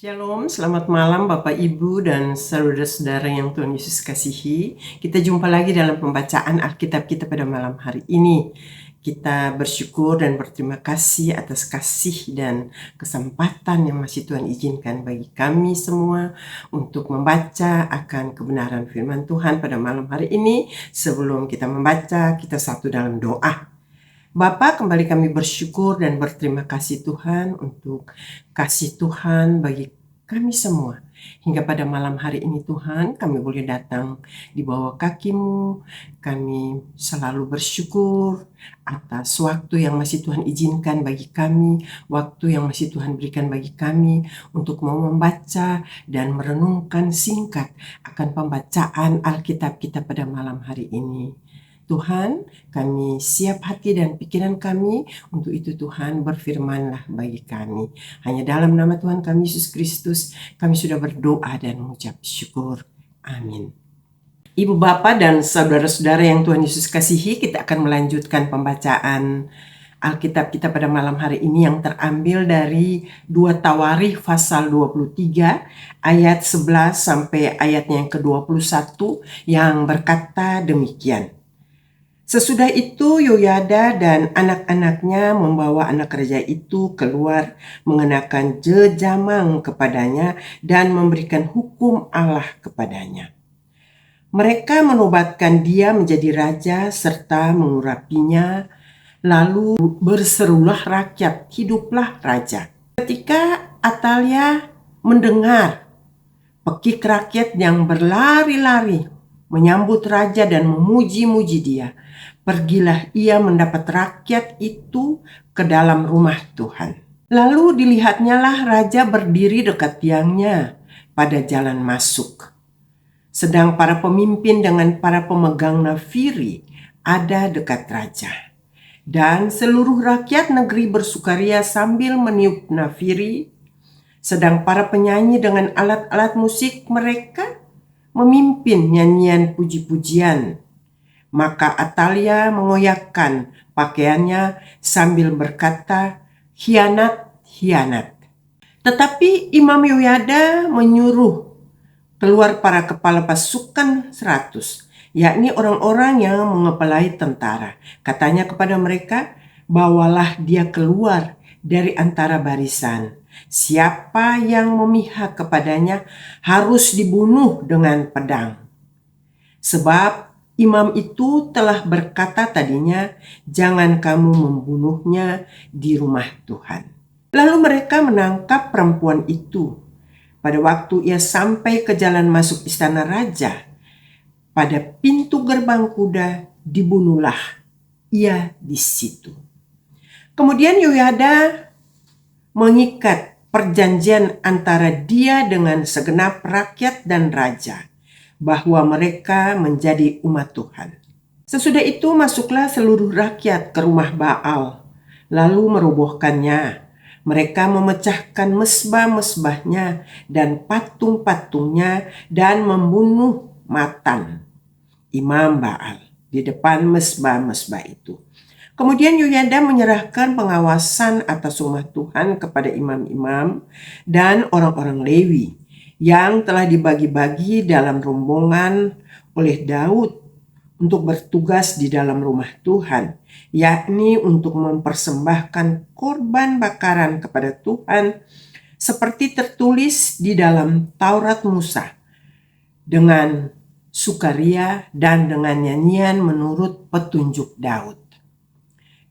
Shalom, selamat malam Bapak Ibu dan saudara-saudara yang Tuhan Yesus kasihi. Kita jumpa lagi dalam pembacaan Alkitab kita pada malam hari ini. Kita bersyukur dan berterima kasih atas kasih dan kesempatan yang masih Tuhan izinkan bagi kami semua untuk membaca akan kebenaran firman Tuhan pada malam hari ini. Sebelum kita membaca, kita satu dalam doa. Bapa, kembali kami bersyukur dan berterima kasih Tuhan untuk kasih Tuhan bagi kami semua. Hingga pada malam hari ini Tuhan, kami boleh datang di bawah kaki-Mu. Kami selalu bersyukur atas waktu yang masih Tuhan izinkan bagi kami, waktu yang masih Tuhan berikan bagi kami untuk mau membaca dan merenungkan singkat akan pembacaan Alkitab kita pada malam hari ini. Tuhan, kami siap hati dan pikiran kami. Untuk itu Tuhan, berfirmanlah bagi kami. Hanya dalam nama Tuhan kami Yesus Kristus kami sudah berdoa dan mengucap syukur. Amin. Ibu Bapak dan saudara-saudara yang Tuhan Yesus kasihi, kita akan melanjutkan pembacaan Alkitab kita pada malam hari ini yang terambil dari 2 Tawarikh pasal 23 ayat 11 sampai ayatnya yang ke-21 yang berkata demikian. Sesudah itu Yoyada dan anak-anaknya membawa anak raja itu keluar mengenakan jejamang kepadanya dan memberikan hukum Allah kepadanya. Mereka menobatkan dia menjadi raja serta mengurapinya, lalu berserulah rakyat, hiduplah raja. Ketika Atalia mendengar pekik rakyat yang berlari-lari menyambut raja dan memuji-muji dia, pergilah ia mendapat rakyat itu ke dalam rumah Tuhan. Lalu dilihatnyalah raja berdiri dekat tiangnya pada jalan masuk. Sedang para pemimpin dengan para pemegang nafiri ada dekat raja. Dan seluruh rakyat negeri bersukaria sambil meniup nafiri, sedang para penyanyi dengan alat-alat musik mereka memimpin nyanyian puji-pujian. Maka Atalia mengoyakkan pakaiannya sambil berkata, "Hianat, hianat." Tetapi Imam Yoyada menyuruh keluar para kepala pasukan 100, yakni orang-orang yang mengepalai tentara. Katanya kepada mereka, "Bawalah dia keluar dari antara barisan. Siapa yang memihak kepadanya harus dibunuh dengan pedang. Sebab imam itu telah berkata tadinya, jangan kamu membunuhnya di rumah Tuhan." Lalu mereka menangkap perempuan itu. Pada waktu ia sampai ke jalan masuk istana raja, pada pintu gerbang kuda dibunuhlah ia di situ. Kemudian Yoyada mengikat perjanjian antara dia dengan segenap rakyat dan raja, bahwa mereka menjadi umat Tuhan. Sesudah itu masuklah seluruh rakyat ke rumah Baal, lalu merobohkannya. Mereka memecahkan mesbah-mesbahnya dan patung-patungnya dan membunuh Matan, imam Baal, di depan mesbah-mesbah itu. Kemudian Yoyada menyerahkan pengawasan atas rumah Tuhan kepada imam-imam dan orang-orang Lewi yang telah dibagi-bagi dalam rombongan oleh Daud untuk bertugas di dalam rumah Tuhan, yakni untuk mempersembahkan korban bakaran kepada Tuhan seperti tertulis di dalam Taurat Musa, dengan sukaria dan dengan nyanyian menurut petunjuk Daud.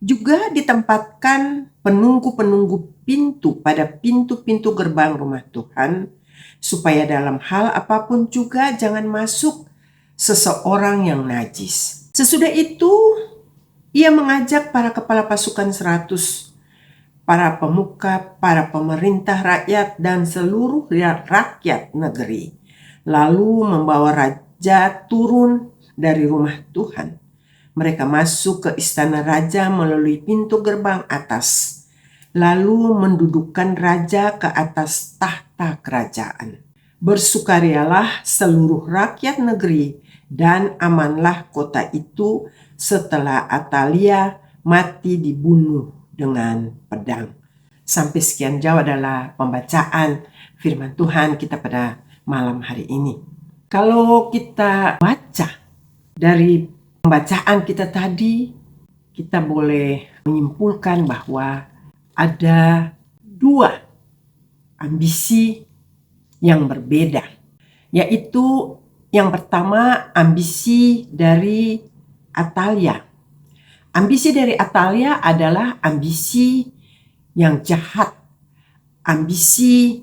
Juga ditempatkan penunggu-penunggu pintu pada pintu-pintu gerbang rumah Tuhan, supaya dalam hal apapun juga jangan masuk seseorang yang najis. Sesudah itu, ia mengajak para kepala pasukan 100, para pemuka, para pemerintah rakyat, dan seluruh rakyat negeri, lalu membawa raja turun dari rumah Tuhan. Mereka masuk ke istana raja melalui pintu gerbang atas, lalu mendudukkan raja ke atas tahta kerajaan. Bersukarialah seluruh rakyat negeri dan amanlah kota itu setelah Atalia mati dibunuh dengan pedang. sampai sekian jauh adalah pembacaan firman Tuhan kita pada malam hari ini. Kalau kita baca dari pembacaan kita tadi, kita boleh menyimpulkan bahwa ada dua ambisi yang berbeda, yaitu yang pertama ambisi dari Atalia. Ambisi dari Atalia adalah ambisi yang jahat, ambisi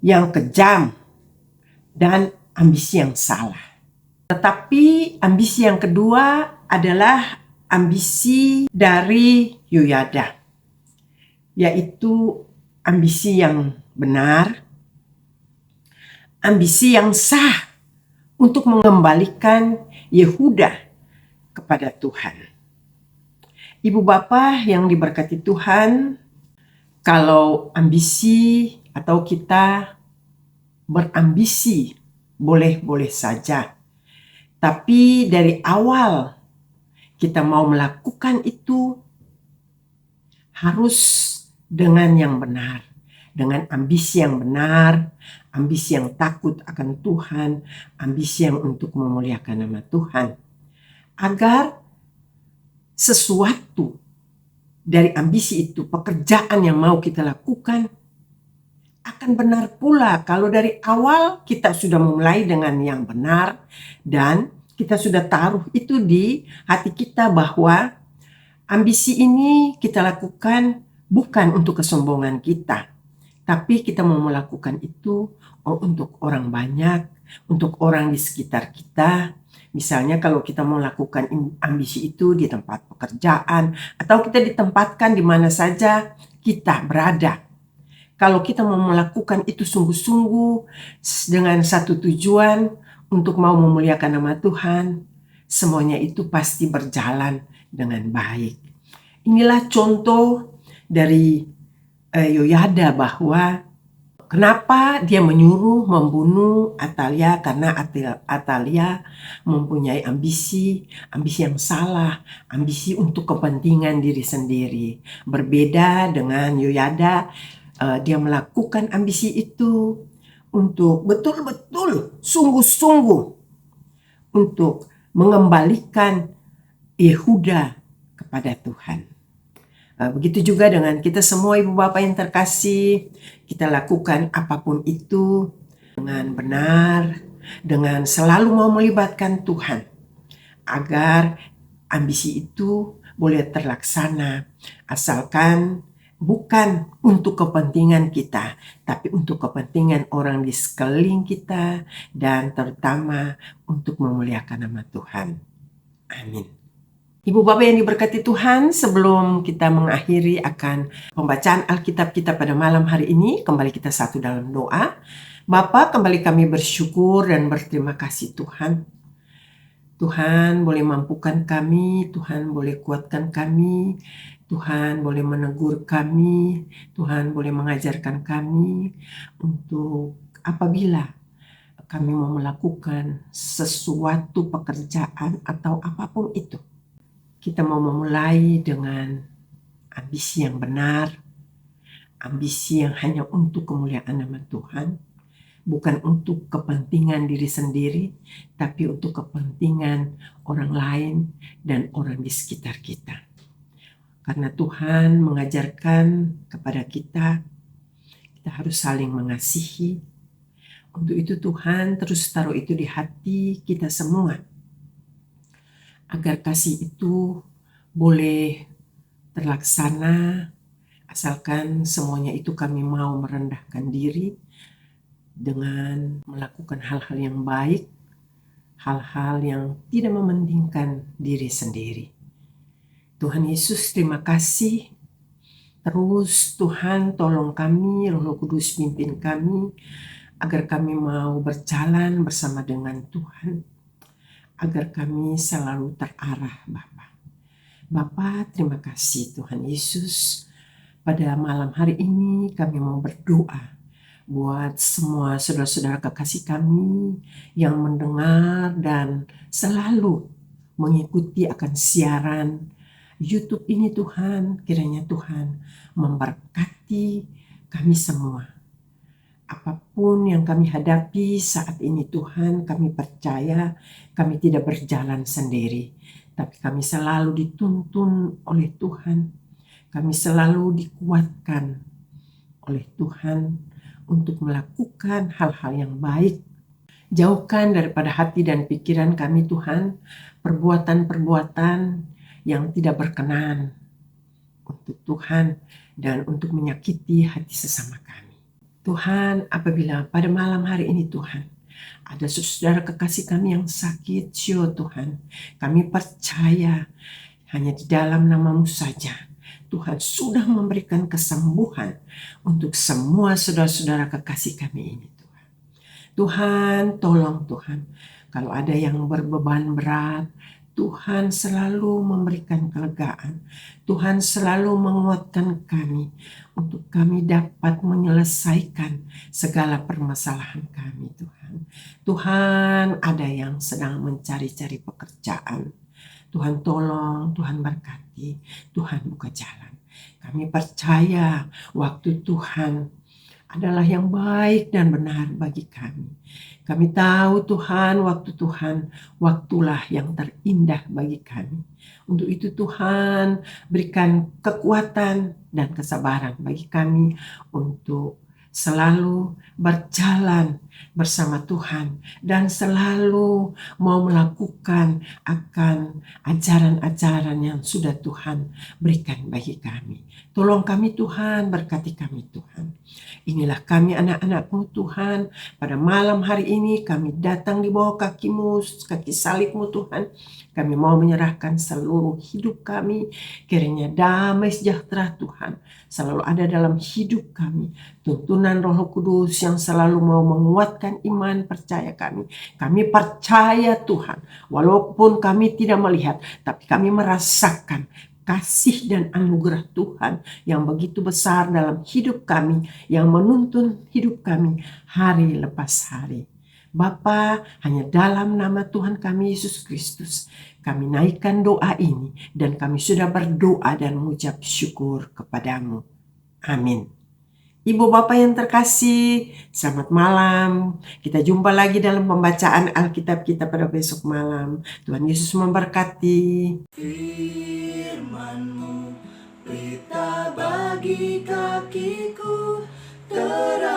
yang kejam, dan ambisi yang salah. Tetapi ambisi yang kedua adalah ambisi dari Yoyada, yaitu ambisi yang benar, ambisi yang sah untuk mengembalikan Yehuda kepada Tuhan. Ibu Bapa yang diberkati Tuhan, kalau ambisi atau kita berambisi boleh-boleh saja. Tapi dari awal kita mau melakukan itu harus dengan yang benar, dengan ambisi yang benar, ambisi yang takut akan Tuhan, ambisi yang untuk memuliakan nama Tuhan. Agar sesuatu dari ambisi itu, pekerjaan yang mau kita lakukan, akan benar pula kalau dari awal kita sudah memulai dengan yang benar dan kita sudah taruh itu di hati kita bahwa ambisi ini kita lakukan bukan untuk kesombongan kita, tapi kita mau melakukan itu untuk orang banyak, untuk orang di sekitar kita. Misalnya kalau kita mau lakukan ambisi itu di tempat pekerjaan atau kita ditempatkan di mana saja kita berada. Kalau kita mau melakukan itu sungguh-sungguh dengan satu tujuan untuk mau memuliakan nama Tuhan, semuanya itu pasti berjalan dengan baik. Inilah contoh dari Yoyada bahwa kenapa dia menyuruh membunuh Atalia, karena Atalia mempunyai ambisi yang salah, ambisi untuk kepentingan diri sendiri. Berbeda dengan Yoyada, dia melakukan ambisi itu untuk betul-betul sungguh-sungguh untuk mengembalikan Yehuda kepada Tuhan. Begitu juga dengan kita semua ibu bapak yang terkasih, kita lakukan apapun itu dengan benar, dengan selalu mau melibatkan Tuhan, agar ambisi itu boleh terlaksana, asalkan bukan untuk kepentingan kita, tapi untuk kepentingan orang di sekeliling kita, dan terutama untuk memuliakan nama Tuhan. Amin. Ibu Bapak yang diberkati Tuhan, sebelum kita mengakhiri akan pembacaan Alkitab kita pada malam hari ini, kembali kita satu dalam doa. Bapa, kembali kami bersyukur dan berterima kasih Tuhan. Tuhan boleh mampukan kami, Tuhan boleh kuatkan kami, Tuhan boleh menegur kami, Tuhan boleh mengajarkan kami untuk apabila kami mau melakukan sesuatu pekerjaan atau apapun itu. Kita mau memulai dengan ambisi yang benar, ambisi yang hanya untuk kemuliaan nama Tuhan, bukan untuk kepentingan diri sendiri, tapi untuk kepentingan orang lain dan orang di sekitar kita. Karena Tuhan mengajarkan kepada kita, kita harus saling mengasihi. Untuk itu Tuhan terus taruh itu di hati kita semua, agar kasih itu boleh terlaksana, asalkan semuanya itu kami mau merendahkan diri dengan melakukan hal-hal yang baik, hal-hal yang tidak mementingkan diri sendiri. Tuhan Yesus, terima kasih. Terus Tuhan tolong kami, Roh Kudus pimpin kami, agar kami mau berjalan bersama dengan Tuhan, agar kami selalu terarah Bapa. Bapa, terima kasih Tuhan Yesus. Pada malam hari ini kami mau berdoa buat semua saudara-saudara kekasih kami yang mendengar dan selalu mengikuti akan siaran YouTube ini Tuhan. Kiranya Tuhan memberkati kami semua. Apapun yang kami hadapi saat ini Tuhan, kami percaya kami tidak berjalan sendiri, tapi kami selalu dituntun oleh Tuhan. Kami selalu dikuatkan oleh Tuhan untuk melakukan hal-hal yang baik. Jauhkan daripada hati dan pikiran kami Tuhan, perbuatan-perbuatan yang tidak berkenan untuk Tuhan dan untuk menyakiti hati sesama kami. Tuhan, apabila pada malam hari ini Tuhan, ada saudara kekasih kami yang sakit, Tuhan, kami percaya hanya di dalam nama-Mu saja Tuhan sudah memberikan kesembuhan untuk semua saudara-saudara kekasih kami ini Tuhan. Tuhan, tolong Tuhan, kalau ada yang berbeban berat, Tuhan selalu memberikan kelegaan. Tuhan selalu menguatkan kami untuk kami dapat menyelesaikan segala permasalahan kami Tuhan. Tuhan, ada yang sedang mencari-cari pekerjaan. Tuhan tolong, Tuhan berkati, Tuhan buka jalan. Kami percaya waktu Tuhan adalah yang baik dan benar bagi kami. Kami tahu Tuhan, waktu Tuhan, waktulah yang terindah bagi kami. Untuk itu Tuhan, berikan kekuatan dan kesabaran bagi kami untuk selalu berjalan bersama Tuhan dan selalu mau melakukan akan ajaran-ajaran yang sudah Tuhan berikan bagi kami. Tolong kami Tuhan, berkati kami Tuhan. Inilah kami anak-anak-Mu Tuhan. Pada malam hari ini kami datang di bawah kaki-Mu, kaki salib-Mu Tuhan. Kami mau menyerahkan seluruh hidup kami. Kiranya damai sejahtera Tuhan selalu ada dalam hidup kami. Tuntunan Roh Kudus yang selalu mau menguatkan iman percaya kami. Kami percaya Tuhan, walaupun kami tidak melihat, tapi kami merasakan kasih dan anugerah Tuhan yang begitu besar dalam hidup kami, yang menuntun hidup kami hari lepas hari. Bapa, hanya dalam nama Tuhan kami Yesus Kristus, kami naikkan doa ini dan kami sudah berdoa dan mengucap syukur kepadamu. Amin. Ibu Bapak yang terkasih, selamat malam. Kita jumpa lagi dalam pembacaan Alkitab kita pada besok malam. Tuhan Yesus memberkati. Firman-Mu, pelita bagi kakiku, terang